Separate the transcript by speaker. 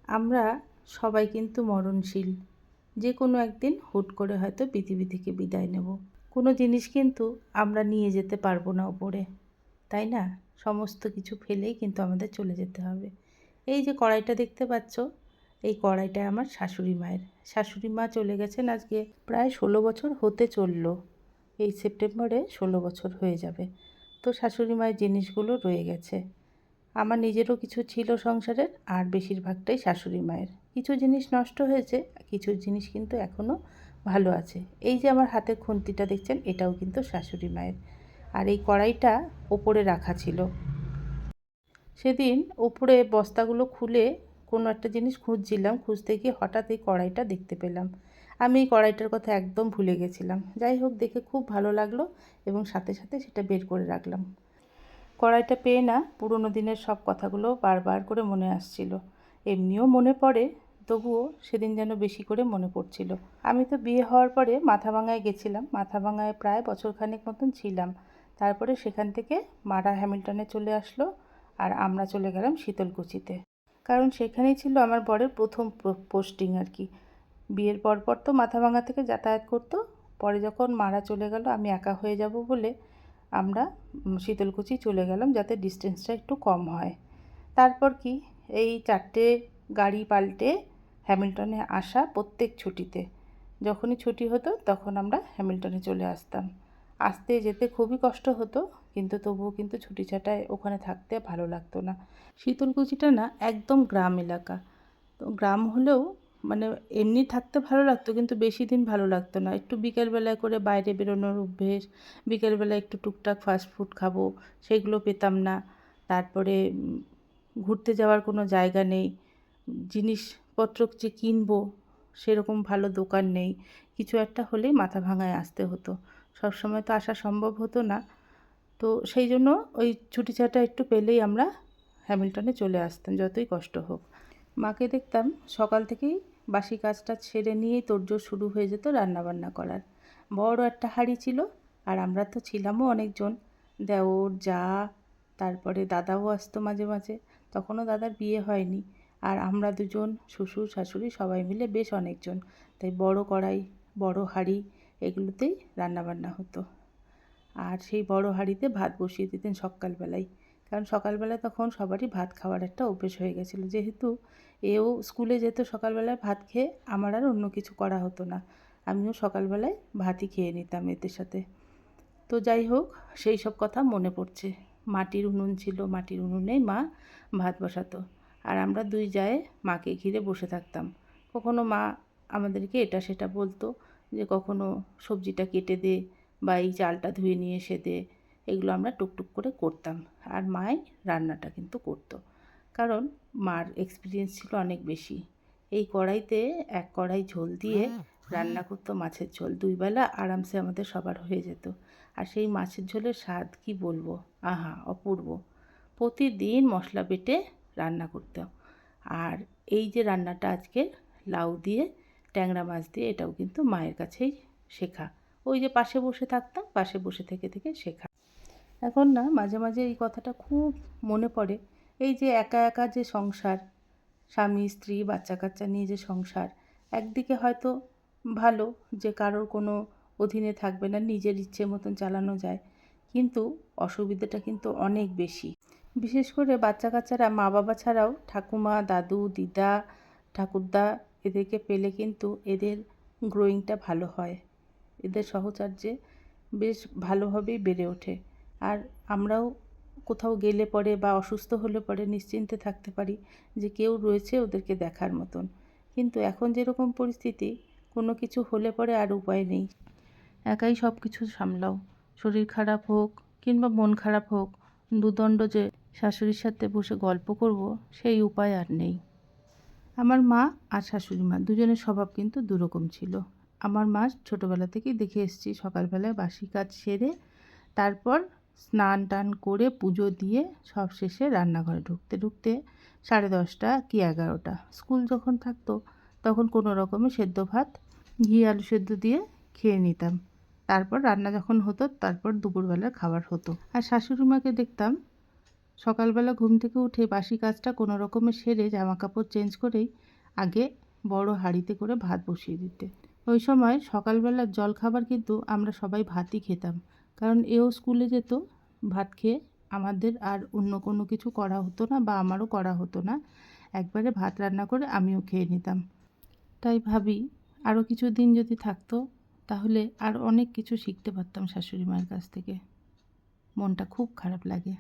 Speaker 1: আমরা সবাই কিন্তু মরণশীল। যে কোনো একদিন হুট করে হয়তো পৃথিবী থেকে বিদায় নেব। কোনো জিনিস কিন্তু আমরা নিয়ে যেতে পারবো না ওপরে, তাই না? সমস্ত কিছু ফেলেই কিন্তু আমাদের চলে যেতে হবে। এই যে কড়াইটা দেখতে পাচ্ছ, এই কড়াইটা আমার শাশুড়ি মায়ের। শাশুড়ি মা চলে গেছেন আজকে প্রায় 16 বছর হতে চললো। এই সেপ্টেম্বরে 16 বছর হয়ে যাবে। তো শাশুড়ি মায়ের জিনিসগুলো রয়ে গেছে। আমার নিজেরও কিছু ছিল সংসারের, আর বেশিরভাগটাই শাশুড়ি মায়ের। কিছু জিনিস নষ্ট হয়েছে, কিছু জিনিস কিন্তু এখনও ভালো আছে। এই যে আমার হাতের খুন্তিটা দেখছেন, এটাও কিন্তু শাশুড়ি মায়ের। আর এই কড়াইটা ওপরে রাখা ছিল। সেদিন ওপরে বস্তাগুলো খুলে কোনো একটা জিনিস খুঁজছিলাম, খুঁজতে গিয়ে হঠাৎ এই কড়াইটা দেখতে পেলাম। আমি এই কড়াইটার কথা একদম ভুলে গেছিলাম। যাই হোক, দেখে খুব ভালো লাগলো এবং সাথে সাথে সেটা বের করে রাখলাম। কড়াইটা পেয়ে না পুরোনো দিনের সব কথাগুলো বারবার করে মনে আসছিল। এমনিও মনে পড়ে, তবুও সেদিন যেন বেশি করে মনে পড়ছিল। আমি তো বিয়ে হওয়ার পরে মাথাভাঙায় গেছিলাম। মাথাভাঙায় প্রায় বছরখানেক মতন ছিলাম। তারপরে সেখান থেকে মারা হ্যামিল্টনে চলে আসলো, আর আমরা চলে গেলাম শীতলকুচিতে। কারণ সেখানেই ছিল আমার বরের প্রথম পোস্টিং আর কি। বিয়ের পরপর তো মাথাভাঙা থেকে যাতায়াত করতো। পরে যখন মারা চলে গেল, আমি একা হয়ে যাব বলে আমরা শীতলকুচি চলে গেলাম, যাতে ডিস্টেন্সটা একটু কম হয়। তারপর কি, এই 4টে গাড়ি পাল্টে হ্যামিল্টনে আসা প্রত্যেক ছুটিতে। যখনই ছুটি হতো তখন আমরা হ্যামিল্টনে চলে আসতাম। আসতে যেতে খুবই কষ্ট হতো, কিন্তু তবুও কিন্তু ছুটি ছাটায় ওখানে থাকতে ভালো লাগতো না। শীতলকুচিটা না একদম গ্রাম এলাকা। তো গ্রাম হলেও মানে এমনি থাকতে ভালো লাগতো, কিন্তু বেশি দিন ভালো লাগতো না। একটু বিকেলবেলায় করে বাইরে বেরোনোর অভ্যেস, বিকেলবেলায় একটু টুকটাক ফাস্ট ফুড খাবো, সেগুলো পেতাম না। তারপরে ঘুরতে যাওয়ার কোনো জায়গা নেই, জিনিসপত্র যে কিনবো সেরকম ভালো দোকান নেই। কিছু একটা হলেই মাথাভাঙায় আসতে হতো। সবসময় তো আসা সম্ভব হতো না। তো সেই জন্য ওই ছুটি ছাটা একটু পেলেই আমরা হ্যামিল্টনে চলে আসতাম, যতই কষ্ট হোক। মাকে দেখতাম সকাল থেকেই বাসি কাজটা ছেড়ে নিয়েই তোড়জোড় শুরু হয়ে যেত রান্নাবান্না করার। বড় একটা হাঁড়ি ছিল, আর আমরা তো ছিলামও অনেকজন। দেওর, যা, তারপরে দাদাও আসতো মাঝে মাঝে। তখনও দাদার বিয়ে হয়নি। আর আমরা দুজন, শ্বশুর শাশুড়ি সবাই মিলে বেশ অনেকজন। তাই বড় কড়াই, বড় হাঁড়ি, এগুলোতেই রান্নাবান্না হতো। আর সেই বড় হাঁড়িতে ভাত বসিয়ে দিতেন সকালবেলায়। কারণ সকালবেলায় তখন সবারই ভাত খাওয়ার একটা অভ্যেস হয়ে গেছিলো। যেহেতু এও স্কুলে যেত সকালবেলায় ভাত খেয়ে, আমার আর অন্য কিছু করা হতো না। আমিও সকালবেলায় ভাতই খেয়ে নিতাম এদের সাথে। তো যাই হোক, সেই সব কথা মনে পড়ছে। মাটির উনুন ছিল, মাটির উনুনেই মা ভাত বসাতো। আর আমরা দুই জায়ে মাকে ঘিরে বসে থাকতাম। কখনো মা আমাদেরকে এটা সেটা বলতো, যে কখনো সবজিটা কেটে দে, বা এই চালটা ধুয়ে নিয়ে এসে দে। এগুলো আমরা টুকটুক করে করতাম। আর মাই রান্নাটা কিন্তু করতো, কারণ মার এক্সপিরিয়েন্স ছিল অনেক বেশি। এই কড়াইতে এক কড়াই ঝোল দিয়ে রান্না করতো মাছের ঝোল। 2 বেলা আরামসে আমাদের সবার হয়ে যেত। আর সেই মাছের ঝোলের স্বাদ কি বলবো, আহা অপূর্ব। প্রতিদিন মশলা বেটে রান্না করতো। আর এই যে রান্নাটা আজকে লাউ দিয়ে, ট্যাংরা মাছ দিয়ে, এটাও কিন্তু মায়ের কাছেই শেখা। ওই যে পাশে বসে থাকতাম, পাশে বসে থেকে থেকে শেখা। এখন না মাঝে মাঝে এই কথাটা খুব মনে পড়ে। এই যে একা একা যে সংসার, স্বামী স্ত্রী বাচ্চা কাচ্চা নিয়ে যে সংসার, একদিকে হয়তো ভালো যে কারোর কোনো অধীনে থাকবে না, নিজের ইচ্ছে মতন চালানো যায়। কিন্তু অসুবিধাটা কিন্তু অনেক বেশি। বিশেষ করে বাচ্চা কাচ্চারা মা বাবা ছাড়াও ঠাকুমা, দাদু, দিদা, ঠাকুরদা, এদেরকে পেলে কিন্তু এদের গ্রোয়িংটা ভালো হয়। এদের সহচর্যে বেশ ভালোভাবেই বেড়ে ওঠে। আর আমরাও কোথাও গেলে পরে বা অসুস্থ হলে পরে নিশ্চিন্তে থাকতে পারি যে কেউ রয়েছে ওদেরকে দেখার মতন। কিন্তু এখন যেরকম পরিস্থিতি, কোনো কিছু হলে পরে আর উপায় নেই, একাই সব কিছু সামলাও। শরীর খারাপ হোক কিংবা মন খারাপ হোক, দুদণ্ড যে শাশুড়ির সাথে বসে গল্প করব, সেই উপায় আর নেই। আমার মা আর শাশুড়ি মা দুজনের স্বভাব কিন্তু দুরকম ছিল। আমার মা ছোটোবেলা থেকেই দেখে এসেছি, সকালবেলায় বাসি কাজ সেরে তারপর স্নান টান করে পুজো দিয়ে সব শেষে রান্নাঘরে ঢুকতে ঢুকতে 10:30 কি 11টা। স্কুল যখন থাকতো তখন কোনো রকমে সেদ্ধ ভাত, ঘি আলু সেদ্ধ দিয়ে খেয়ে নিতাম। তারপর রান্না যখন হতো, তারপর দুপুরবেলার খাবার হতো। আর শাশুড়ি মাকে দেখতাম সকালবেলা ঘুম থেকে উঠে বাসি কাজটা কোনো রকমে সেরে জামাকাপড় চেঞ্জ করেই আগে বড় হাঁড়িতে করে ভাত বসিয়ে দিতে। ওই সময় সকালবেলার জলখাবার কিন্তু আমরা সবাই ভাতই খেতাম, কারণ এও স্কুলে যেত। ভাত খেয়ে আমাদের আর অন্য কোনো কিছু করা হতো না, বা আমারও করা হতো না। একবারে ভাত রান্না করে আমিও খেয়ে নিতাম। তাই ভাবি আরও কিছু দিন যদি থাকতো তাহলে আর অনেক কিছু শিখতে পারতাম শাশুড়ি মায়ের কাছ থেকে। মনটা খুব খারাপ লাগে।